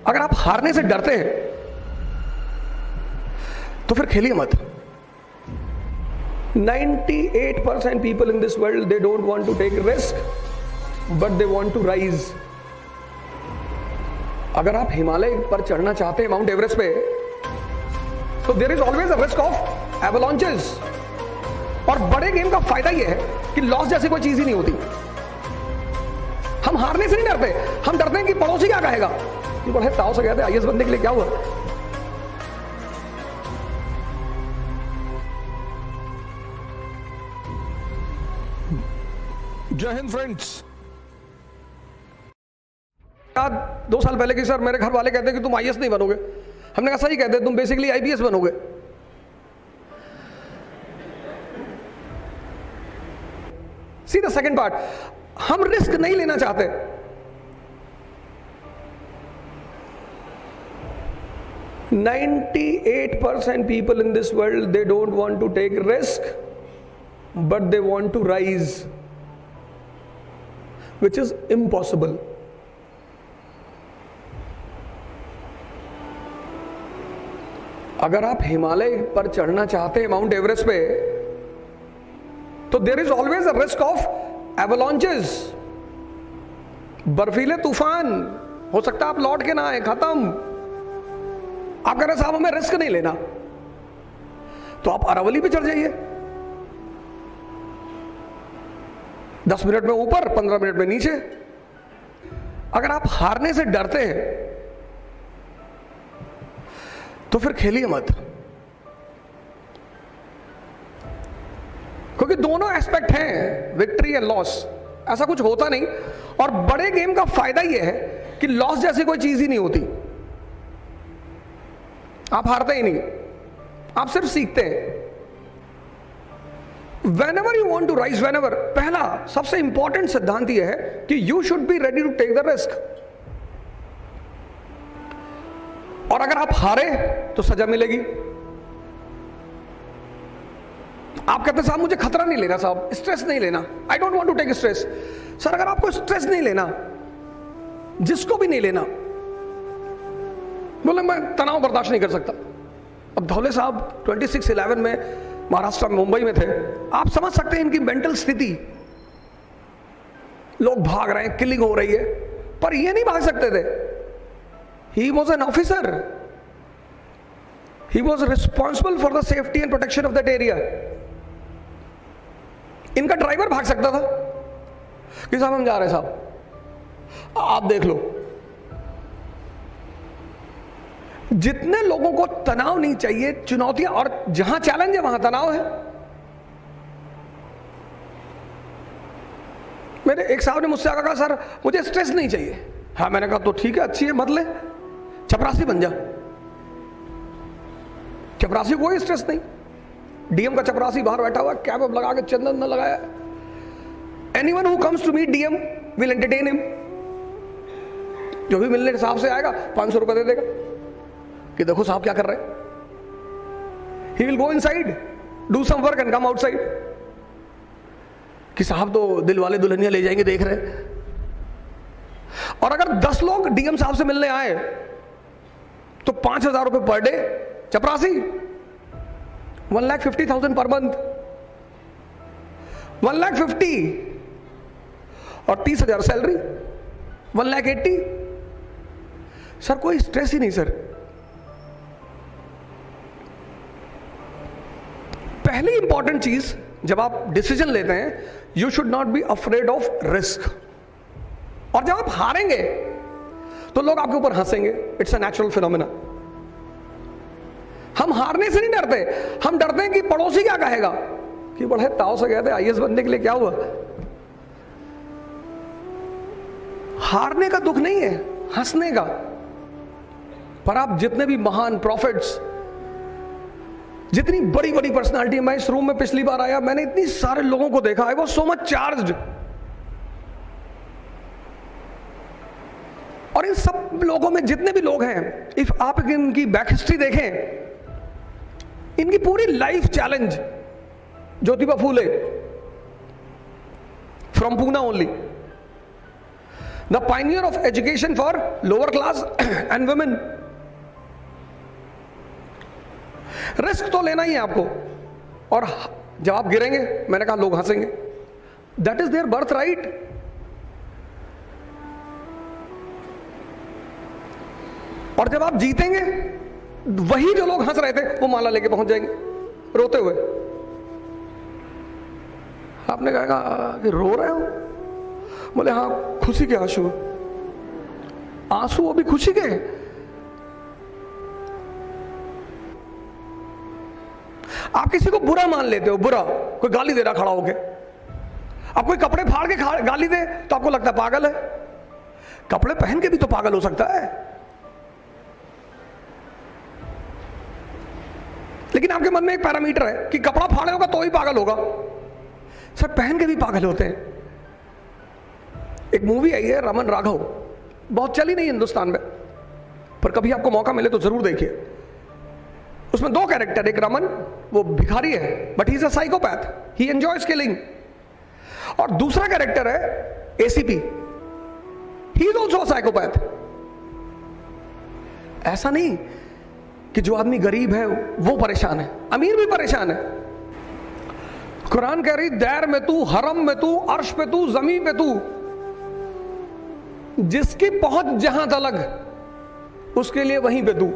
अगर आप हारने से डरते हैं तो फिर खेलिए मत। 98% people in this world, they don't want to take risk, but they want to rise. अगर आप हिमालय पर चढ़ना चाहते हैं, माउंट एवरेस्ट पे, तो there is always a risk of avalanches. और बड़े गेम का फायदा यह है कि लॉस जैसी कोई चीज ही नहीं होती। हम हारने से नहीं डरते, हम डरते हैं कि पड़ोसी क्या कहेगा कि बड़े ताव से गए थे आईएएस बनने के लिए, क्या हुआ। जय हिंद फ्रेंड्स। 2 साल पहले कि सर मेरे घर वाले कहते हैं कि तुम आईएएस नहीं बनोगे। हमने कहा सही कहते हैं, तुम बेसिकली आईपीएस बनोगे। सी द सेकंड पार्ट, हम रिस्क नहीं लेना चाहते। "98% people in this world, they don't want to take risk, but they want to rise, which is impossible." अगर आप हिमालय पर चढ़ना चाहते हैं, माउंट एवरेस्ट पे, तो there is always a risk of avalanches, बर्फीले तूफान। हो सकता है आप लौट के ना आए, खत्म। आप कह रहे साहब हमें रिस्क नहीं लेना, तो आप अरावली पे चढ़ जाइए। 10 मिनट में ऊपर, 15 मिनट में नीचे। अगर आप हारने से डरते हैं तो फिर खेलिए मत, क्योंकि दोनों एस्पेक्ट हैं, विक्ट्री एंड लॉस। ऐसा कुछ होता नहीं। और बड़े गेम का फायदा यह है कि लॉस जैसी कोई चीज ही नहीं होती। आप हारते ही नहीं, आप सिर्फ सीखते हैं। Whenever you want to rise, whenever, पहला सबसे इंपॉर्टेंट सिद्धांत यह है कि you should be ready to take the risk. और अगर आप हारे तो सजा मिलेगी। आप कहते हैं साहब मुझे खतरा नहीं लेना, साहब स्ट्रेस नहीं लेना, I don't want to take stress. Sir अगर आपको स्ट्रेस नहीं लेना, जिसको भी नहीं लेना, बोले मैं तनाव बर्दाश्त नहीं कर सकता। अब धौले साहब 26/11 में महाराष्ट्र में, मुंबई में थे। आप समझ सकते हैं इनकी मेंटल स्थिति। लोग भाग रहे हैं, किलिंग हो रही है, पर ये नहीं भाग सकते थे। He was an officer. He was responsible for the safety and protection of that area. इनका ड्राइवर भाग सकता था कि साहब हम जा रहे हैं, साहब आप देख लो। जितने लोगों को तनाव नहीं चाहिए, चुनौतियां, और जहां चैलेंज है वहां तनाव है। मेरे एक साहब ने मुझसे आकर कहा सर मुझे स्ट्रेस नहीं चाहिए। हाँ, मैंने कहा तो ठीक है, अच्छी है, मत ले, चपरासी बन जा। चपरासी कोई स्ट्रेस नहीं। डीएम का चपरासी बाहर बैठा हुआ, कैप लगा के, चंदन न लगाया। Anyone who comes to meet DM will entertain him. जो भी मिलने के हिसाब से आएगा 500 रुपए दे देगा कि देखो साहब क्या कर रहे हैं। He will go inside, do some work and come outside कि साहब तो दिल वाले दुल्हनिया ले जाएंगे, देख रहे हैं। और अगर 10 लोग डीएम साहब से मिलने आए तो 5,000 रुपए पर डे चपरासी, 1,50,000 पर मंथ, 1,50,000 और 30,000 सैलरी, 1,80,000। सर कोई स्ट्रेस ही नहीं सर। पहली इंपॉर्टेंट चीज जब आप डिसीजन लेते हैं, you should not be afraid of risk. और जब आप हारेंगे तो लोग आपके ऊपर हंसेंगे, इट्स अ नेचुरल फिनोमेना। हम हारने से नहीं डरते, हम डरते हैं कि पड़ोसी क्या कहेगा कि बड़े ताव से गए थे आईएएस बनने के लिए, क्या हुआ। हारने का दुख नहीं है, हंसने का। पर आप जितने भी महान प्रॉफिट्स, जितनी बड़ी बड़ी पर्सनालिटी, मैं इस रूम में पिछली बार आया, मैंने इतनी सारे लोगों को देखा, I was so much charged. और इन सब लोगों में जितने भी लोग हैं, इफ आप इनकी बैक हिस्ट्री देखें, इनकी पूरी life challenge, Jyotiba Phule from Poona only, the Pioneer of education for lower class and women. Risk तो लेना ही है आपको, और जब आप गिरेंगे, मैंने कहा लोग हंसेंगे, that is their birth right. और जब आप जीतेंगे, वही जो लोग हंस रहे थे वो माला लेके पहुंच जाएंगे रोते हुए। आपने कहा कि रो रहे हो? बोले हाँ, खुशी के आंसू। आंसू अभी खुशी के? आप किसी को बुरा मान लेते हो, बुरा, कोई गाली दे रहा खड़ा होके, आप कोई कपड़े फाड़ के गाली दे तो आपको लगता है पागल है। कपड़े पहन के भी तो पागल हो सकता है, लेकिन आपके मन में एक पैरामीटर है कि कपड़ा फाड़े होगा तो ही पागल होगा। सर पहन के भी पागल होते हैं। एक मूवी आई है रमन राघव, बहुत चली नहीं हिंदुस्तान में, पर कभी आपको मौका मिले तो जरूर देखिए। उसमें दो कैरेक्टर, एक रमन, वो भिखारी है but he is a psychopath, he enjoys killing, और दूसरा कैरेक्टर है ACP, he is also psychopath. ऐसा नहीं कि जो आदमी गरीब है वो परेशान है, अमीर भी परेशान है। कुरान कह रही दैर में तू, हरम में तू, अर्श पे तू, जमी पे तू, जिसकी पहुंच जहां तलक उसके लिए वहीं पे तू।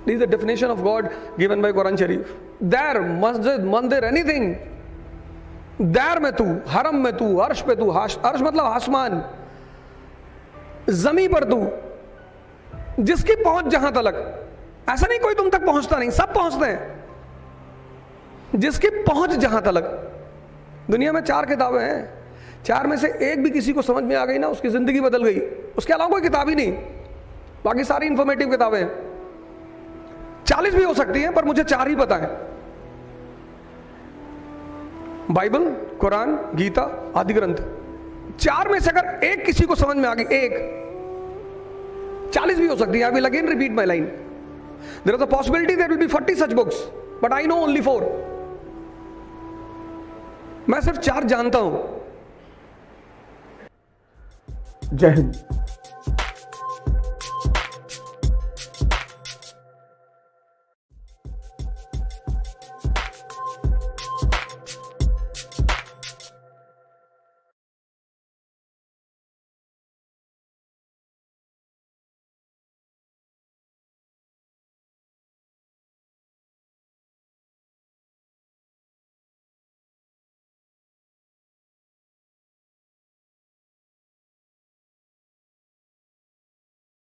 This is the definition of God given by Quran Sharif. There, मस्जिद, मंदिर, anything. There में तू, हरम में तू, अर्श पे तू, अर्श मतलब आसमान, जमी पर तू, जिसकी पहुंच जहां तलक। ऐसा नहीं कोई तुम तक पहुंचता नहीं, सब पहुंचते हैं, जिसकी पहुंच जहां तलक। दुनिया में 4 किताबें हैं, 4 में से एक भी किसी को समझ में आ गई ना, उसकी जिंदगी बदल गई। उसके अलावा कोई किताब ही नहीं, बाकी सारी इंफॉर्मेटिव किताबें हैं। 40 भी हो सकती हैं, पर मुझे 4 ही पता है, बाइबल, कुरान, गीता, आदि ग्रंथ। 4 में से अगर एक किसी को समझ में आ गई, एक, 40 भी हो सकती है। I will again repeat my line, there is a possibility there will be 40 such books, but I know only 4। मैं सिर्फ 4 जानता हूं। जय हिंद।